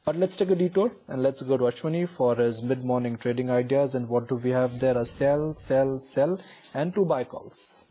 But let's take a detour and let's go to Ashwani for his mid-morning trading ideas. And what do we have there? A sell, sell, sell, and 2 buy calls.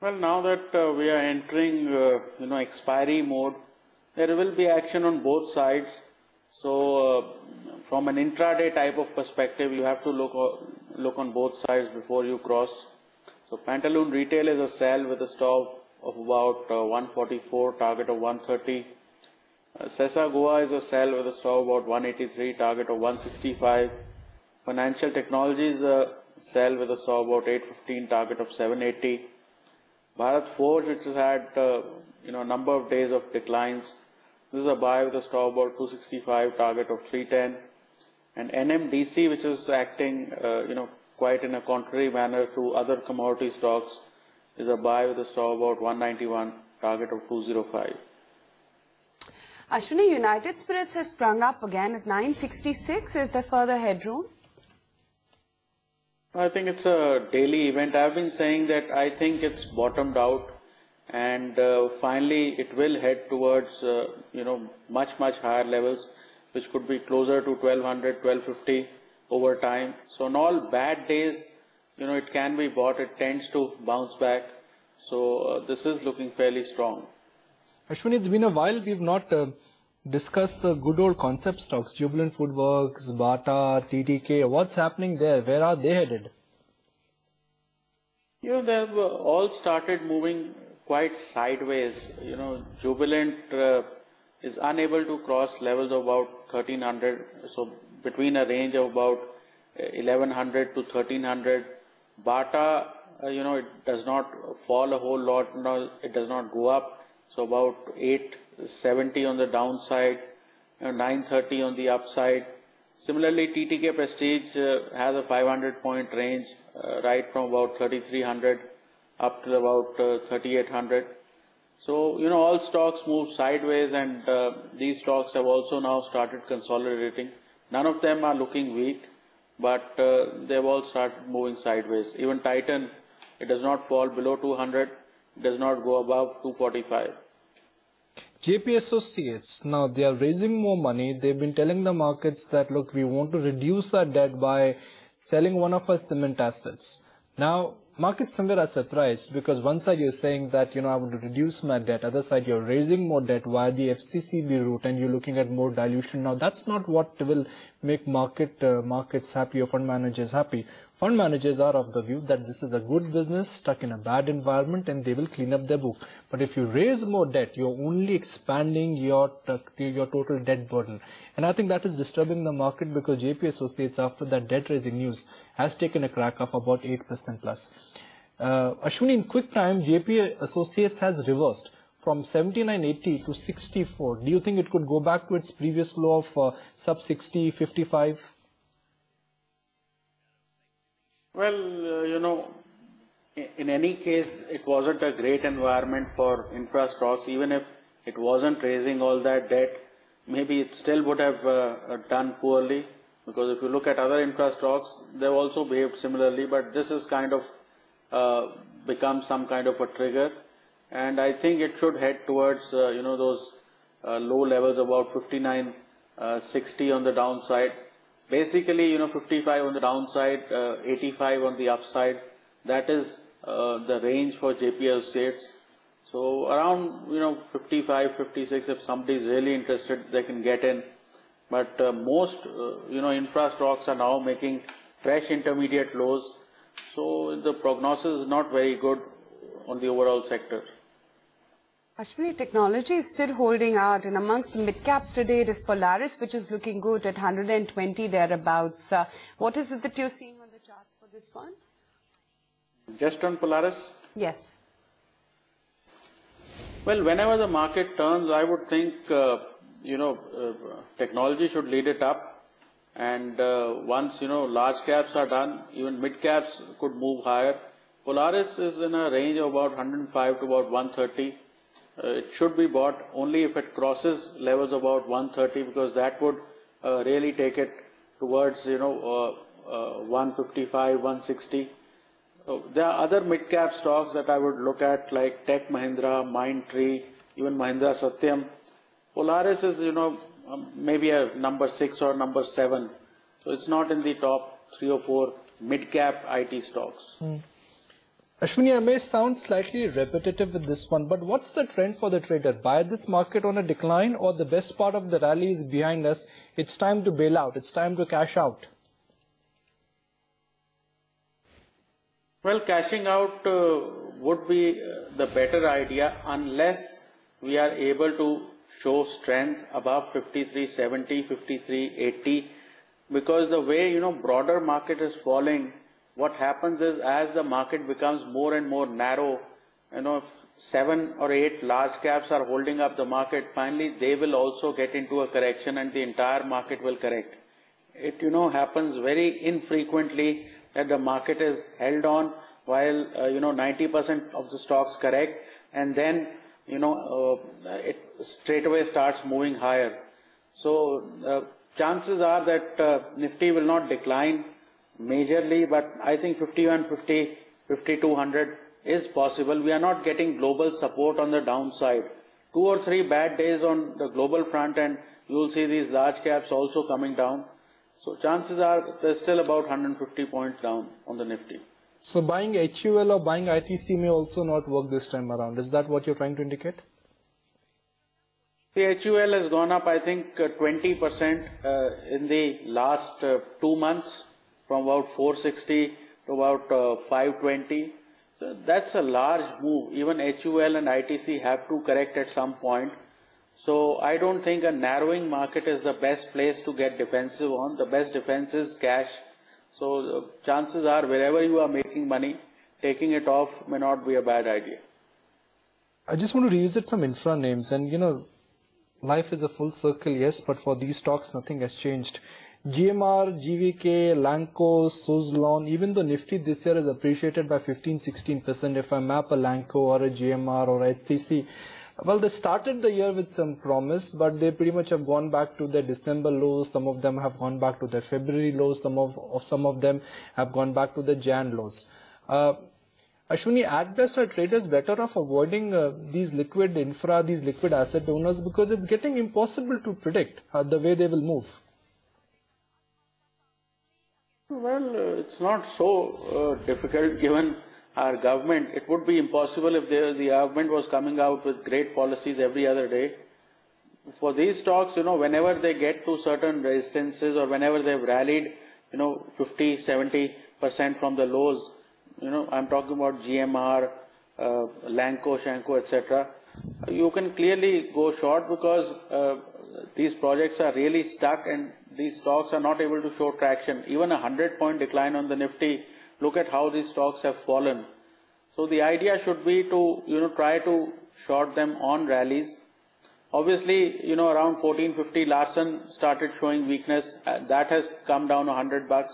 Well, now that we are entering, expiry mode, there will be action on both sides. So, from an intraday type of perspective, you have to look on both sides before you cross. So, Pantaloon Retail is a sell with a stop of about 144, target of 130. Sesa Goa is a sell with a stop about 183, target of 165. Financial Technology is a sell with a stop about 815, target of 780. Bharat Forge, which has had a number of days of declines, this is a buy with a stop about 265, target of 310. And NMDC, which is acting quite in a contrary manner to other commodity stocks, is a buy with a stop about 191, target of 205. Ashwani, United Spirits has sprung up again at 966. Is there further headroom? I think it's a daily event. I've been saying that I think it's bottomed out, and finally it will head towards much higher levels, which could be closer to 1200, 1250 over time. So on all bad days, it can be bought. It tends to bounce back. So this is looking fairly strong. Ashwani, it's been a while. We've not discussed the good old concept stocks, Jubilant Foodworks, Bata, TTK. What's happening there? Where are they headed? They've all started moving quite sideways. Jubilant is unable to cross levels of about 1300. So between a range of about 1100 to 1300. Bata, it does not fall a whole lot. No, it does not go up. So about 870 on the downside, 930 on the upside. Similarly, TTK Prestige has a 500-point range, right from about 3300 up to about 3800. So, all stocks move sideways, and these stocks have also now started consolidating. None of them are looking weak, but they've all started moving sideways. Even Titan, it does not fall below 200, it does not go above 245. JP Associates, now they are raising more money. They've been telling the markets that, look, we want to reduce our debt by selling one of our cement assets. Now, markets somewhere are surprised, because one side you're saying that, I want to reduce my debt. Other side you're raising more debt via the FCCB route, and you're looking at more dilution. Now, that's not what will make markets happy or fund managers happy. Fund managers are of the view that this is a good business stuck in a bad environment, and they will clean up their book. But if you raise more debt, you're only expanding your total debt burden. And I think that is disturbing the market, because JP Associates, after that debt raising news, has taken a crack of about 8% plus. Ashwini, in quick time, JP Associates has reversed from 79.80 to 64. Do you think it could go back to its previous low of sub 60, 55? Well, in any case, it wasn't a great environment for infra stocks. Even if it wasn't raising all that debt, maybe it still would have done poorly, because if you look at other infra stocks, they've also behaved similarly, but this has kind of become some kind of a trigger, and I think it should head towards those low levels, about 59.60 on the downside. Basically, 55 on the downside, 85 on the upside. That is the range for JP Associates. So around 55, 56, if somebody is really interested, they can get in. But most infra stocks are now making fresh intermediate lows. So the prognosis is not very good on the overall sector. Ashwani, technology is still holding out, and amongst the mid-caps today, it is Polaris, which is looking good at 120 thereabouts. What is it that you're seeing on the charts for this one? Just on Polaris? Yes. Well, whenever the market turns, I would think, technology should lead it up. And once, large caps are done, even mid caps could move higher. Polaris is in a range of about 105 to about 130. It should be bought only if it crosses levels about 130, because that would really take it towards 155, 160. There are other mid-cap stocks that I would look at, like Tech Mahindra, Mindtree, even Mahindra Satyam. Polaris is, maybe a number 6 or number 7. So it's not in the top 3 or 4 mid-cap IT stocks. Ashwani, I may sound slightly repetitive with this one, but what's the trend for the trader? Buy this market on a decline, or the best part of the rally is behind us? It's time to bail out. It's time to cash out. Well, cashing out would be the better idea unless we are able to show strength above 53.70, 53.80, because the way, broader market is falling, what happens is as the market becomes more and more narrow, if 7 or 8 large caps are holding up the market, finally they will also get into a correction and the entire market will correct. It, happens very infrequently that the market is held on while, 90% of the stocks correct, and then, it straight away starts moving higher. So chances are that Nifty will not decline majorly, but I think 5150, 5200 is possible. We are not getting global support on the downside. 2 or 3 bad days on the global front and you will see these large caps also coming down. So chances are there's still about 150 points down on the Nifty. So buying HUL or buying ITC may also not work this time around. Is that what you're trying to indicate? The HUL has gone up, I think, 20% in the last 2 months, from about 460 to about 520. So that's a large move. Even HUL and ITC have to correct at some point. So I don't think a narrowing market is the best place to get defensive on. The best defense is cash. So chances are wherever you are making money, taking it off may not be a bad idea. I just want to revisit some infra names, and life is a full circle, yes, but for these stocks nothing has changed. GMR, GVK, Lanco, Suzlon, even though Nifty this year is appreciated by 15-16%, if I map a Lanco or a GMR or HCC, well, they started the year with some promise, but they pretty much have gone back to their December lows. Some of them have gone back to their February lows. Some of them have gone back to the Jan lows. Ashwani, at best are traders better off avoiding these liquid infra, these liquid asset owners, because it's getting impossible to predict the way they will move? Well, it's not so difficult given our government. It would be impossible if the government was coming out with great policies every other day. For these stocks, whenever they get to certain resistances or whenever they've rallied, 50, 70% from the lows, I'm talking about GMR, Lanco, Shanko, etc. You can clearly go short because these projects are really stuck and these stocks are not able to show traction. Even a 100-point decline on the Nifty, look at how these stocks have fallen. So the idea should be to, try to short them on rallies. Obviously, around 1450 Larsen started showing weakness. That has come down $100.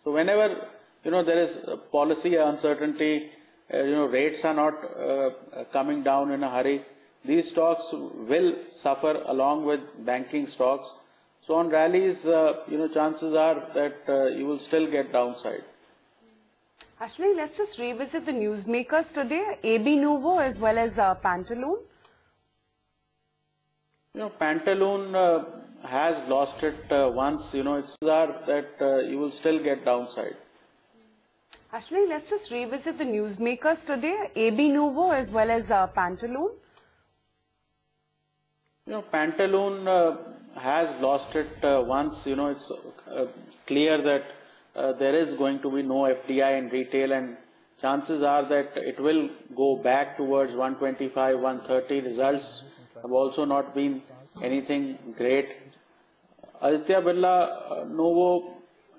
So whenever, there is policy uncertainty, rates are not coming down in a hurry, these stocks will suffer along with banking stocks. So on rallies, chances are that you will still get downside. Ashwani, let's just revisit the newsmakers today, AB Nuvo as well as Pantaloon. Pantaloon has lost it once, it's that you will still get downside. Ashwani, let's just revisit the newsmakers today, AB Nuvo as well as Pantaloon. Pantaloon has lost it once, it's clear that there is going to be no FDI in retail and chances are that it will go back towards 125, 130. Results have also not been anything great. Aditya Birla Novo,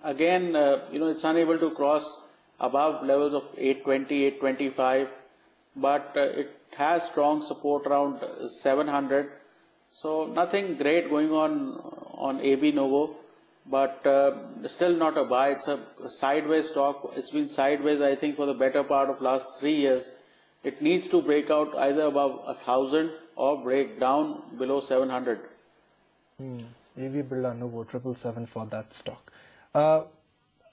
again, it's unable to cross above levels of 820, 825, but it has strong support around 700. So nothing great going on AB Novo, but still not a buy. It's a sideways stock. It's been sideways, I think, for the better part of last 3 years. It needs to break out either above 1000 or break down below 700. AB Birla Novo 777 for that stock.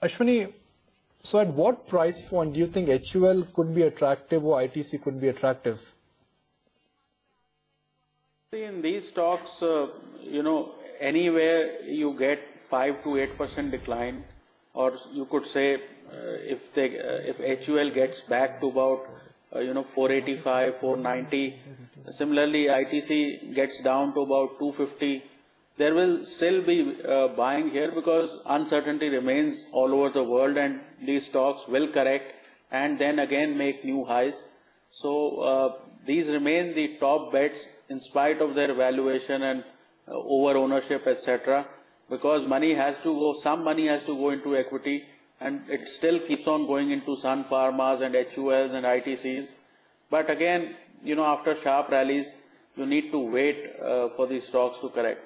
Ashwani, so at what price point do you think HUL could be attractive or ITC could be attractive? See, in these stocks, anywhere you get 5 to 8% decline, or you could say if HUL gets back to about 485, 490, similarly ITC gets down to about 250, there will still be buying here because uncertainty remains all over the world, and these stocks will correct and then again make new highs. So these remain the top bets in spite of their valuation and over ownership, etc. Because money has to go, some money has to go into equity, and it still keeps on going into Sun Pharmas and HULs and ITCs. But again, after sharp rallies, you need to wait for these stocks to correct.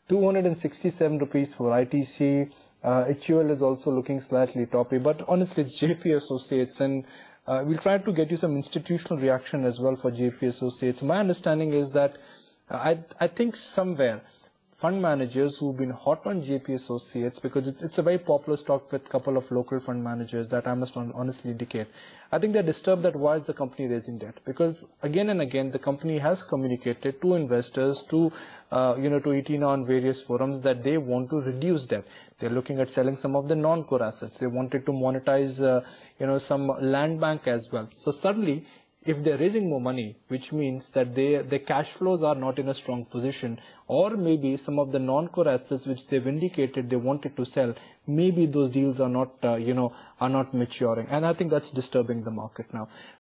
267 rupees for ITC. HUL is also looking slightly toppy, but honestly it's JP Associates, and we'll try to get you some institutional reaction as well for JP Associates. My understanding is that I think somewhere fund managers who've been hot on JP Associates, because it's a very popular stock with a couple of local fund managers that I must honestly indicate. I think they're disturbed that why is the company raising debt? Because again and again the company has communicated to investors, to ET on various forums that they want to reduce debt. They're looking at selling some of the non-core assets. They wanted to monetize some land bank as well. So suddenly, if they're raising more money, which means that their cash flows are not in a strong position, or maybe some of the non-core assets which they've indicated they wanted to sell, maybe those deals are not, are not maturing, and I think that's disturbing the market now.